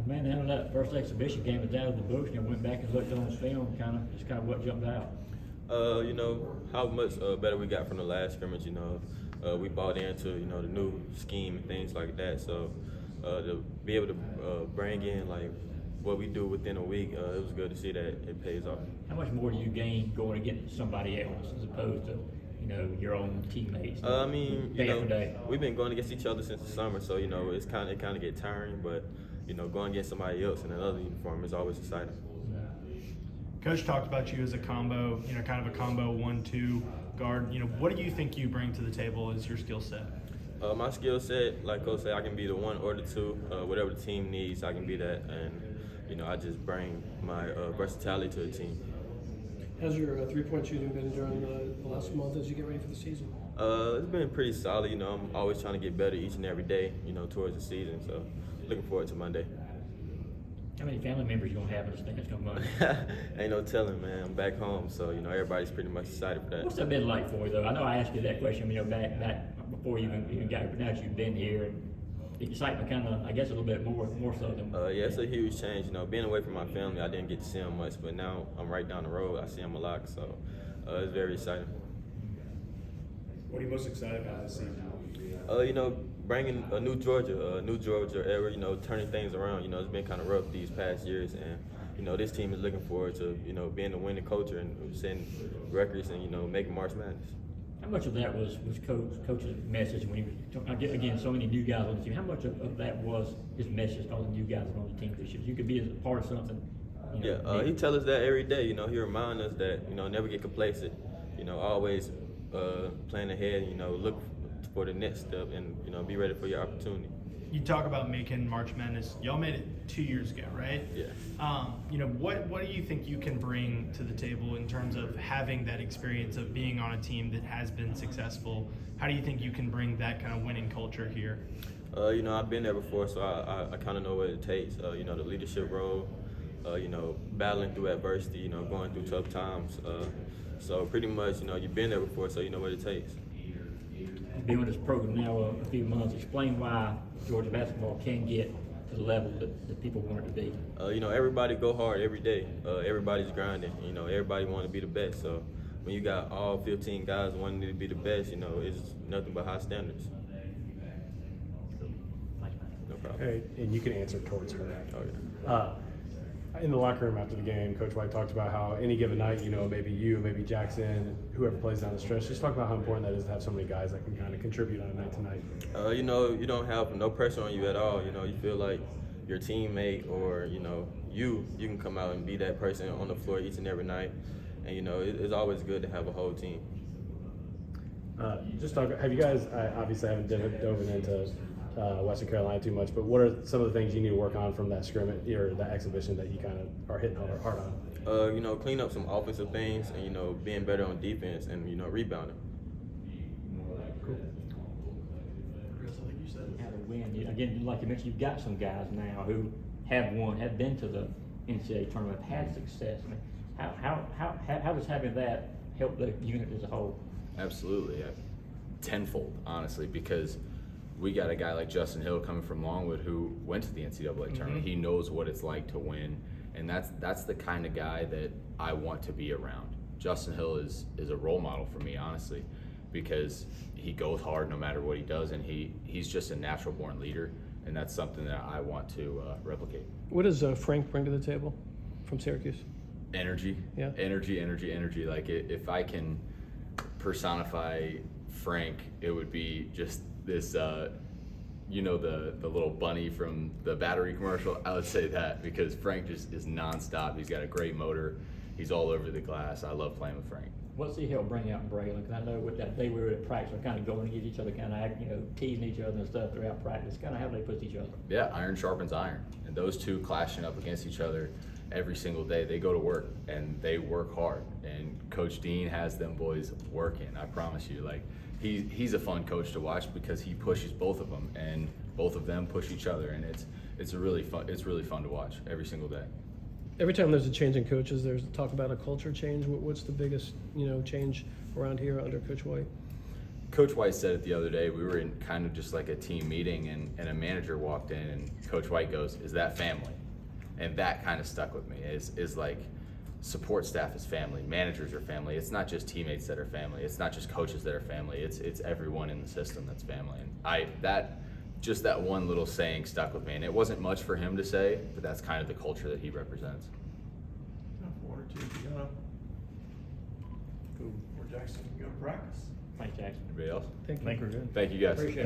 Man, out of that first exhibition game was out of the books, and went back and looked on the film, kind of what jumped out. You know, how much better we got from the last scrimmage, you know. We bought into, you know, the new scheme and things like that. So to be able to bring in, like, what we do within a week, it was good to see that it pays off. How much more do you gain going against somebody else as opposed to, you know, your own teammates? I mean, you day after know, day. we've been going against each other since the summer, so, you know, it kind of get tiring, but, you know, going against somebody else in another uniform is always exciting. Coach talked about you as a combo, you know, kind of a combo 1-2 guard. You know, what do you think you bring to the table as your skill set? My skill set, like Coach said, I can be the 1 or the 2. Whatever the team needs, I can be that. And, you know, I just bring my versatility to the team. How's your three-point shooting been during the last month as you get ready for the season? It's been pretty solid. You know, I'm always trying to get better each and every day, you know, towards the season. So looking forward to Monday. How many family members you gonna have in this thing that's gonna Monday? Ain't no telling, man. I'm back home, so, you know, everybody's pretty much excited for that. What's that been like for you, though? I know I asked you that question, you know, back before you even got here, but now that you've been here, the excitement kind of, I guess, a little bit more so than. Yeah, it's a huge change. You know, being away from my family, I didn't get to see them much, but now I'm right down the road. I see them a lot, so it's very exciting. What are you most excited about this season? You know, bringing a new Georgia era, you know, turning things around. You know, it's been kind of rough these past years, and, you know, this team is looking forward to, you know, being a winning culture and setting records and, you know, making March Madness. How much of that was Coach's message when he was, again, so many new guys on the team, how much of that was his message to all the new guys on the team this year? You could be a part of something. You know, he tells us that every day. You know, he reminds us that, you know, never get complacent. You know, always plan ahead, you know, look for the next step and, you know, be ready for your opportunity. You talk about making March Madness. Y'all made it 2 years ago, right? Yeah. You know, what do you think you can bring to the table in terms of having that experience of being on a team that has been successful? How do you think you can bring that kind of winning culture here? You know, I've been there before, so I kind of know what it takes. You know, the leadership role, you know, battling through adversity, you know, going through tough times. So pretty much, you know, you've been there before, so you know what it takes. You've been with this program now a few months. Explain why Georgia basketball can get to the level that people want it to be. You know, everybody go hard every day. Everybody's grinding. You know, everybody want to be the best. So when you got all 15 guys wanting to be the best, you know, it's nothing but high standards. No problem. Hey, and you can answer towards her. Oh, yeah. In the locker room after the game, Coach White talked about how any given night, you know, maybe you, maybe Jaxon, whoever plays down the stretch, just talk about how important that is to have so many guys that can kind of contribute on a night to night. You know, you don't have no pressure on you at all. You know, you feel like your teammate or, you know, you can come out and be that person on the floor each and every night. And, you know, it's always good to have a whole team. Just talk, have you guys, I obviously haven't dove into Western Carolina too much, but what are some of the things you need to work on from that scrimmage or that exhibition that you kind of are hitting hard on? You know, clean up some offensive things and, you know, being better on defense and, you know, rebounding. Cool. How to win. Again, like you mentioned, you've got some guys now who have been to the NCAA tournament, have had success. I mean, how does having that help the unit as a whole? Absolutely, yeah. Tenfold, honestly, because we got a guy like Justin Hill coming from Longwood who went to the NCAA tournament. He knows what it's like to win, and that's the kind of guy that I want to be around. Justin Hill is a role model for me, honestly, because he goes hard no matter what he does, and he's just a natural born leader, and that's something that I want to replicate. What does Frank bring to the table from Syracuse? Energy. Yeah. Energy. Like, if I can personify Frank, it would be just this, you know, the little bunny from the battery commercial. I would say that, because Frank just is nonstop. He's got a great motor. He's all over the glass. I love playing with Frank. What's he help bring out in Braylon? Because I know with that day we were at practice, we're kind of going against each other, kind of, you know, teasing each other and stuff throughout practice. Kind of how they put each other. Yeah, iron sharpens iron, and those two clashing up against each other every single day. They go to work and they work hard, and Coach Dean has them boys working. I promise you, like, he's a fun coach to watch because he pushes both of them, and both of them push each other, and it's really fun to watch every single day. Every time there's a change in coaches, there's talk about a culture change. What's the biggest, you know, change around here under Coach White? Coach White said it the other day. We were in kind of just like a team meeting, and a manager walked in, and Coach White goes, "Is that family?" And that kind of stuck with me. Is like, support staff is family, managers are family. It's not just teammates that are family. It's not just coaches that are family. It's everyone in the system that's family. And that one little saying stuck with me. And it wasn't much for him to say, but that's kind of the culture that he represents. One or two, you know. Cool. Or Jackson, go to practice. Thanks, Jackson. Anybody else? I think we're good. Thank you guys. Thank you.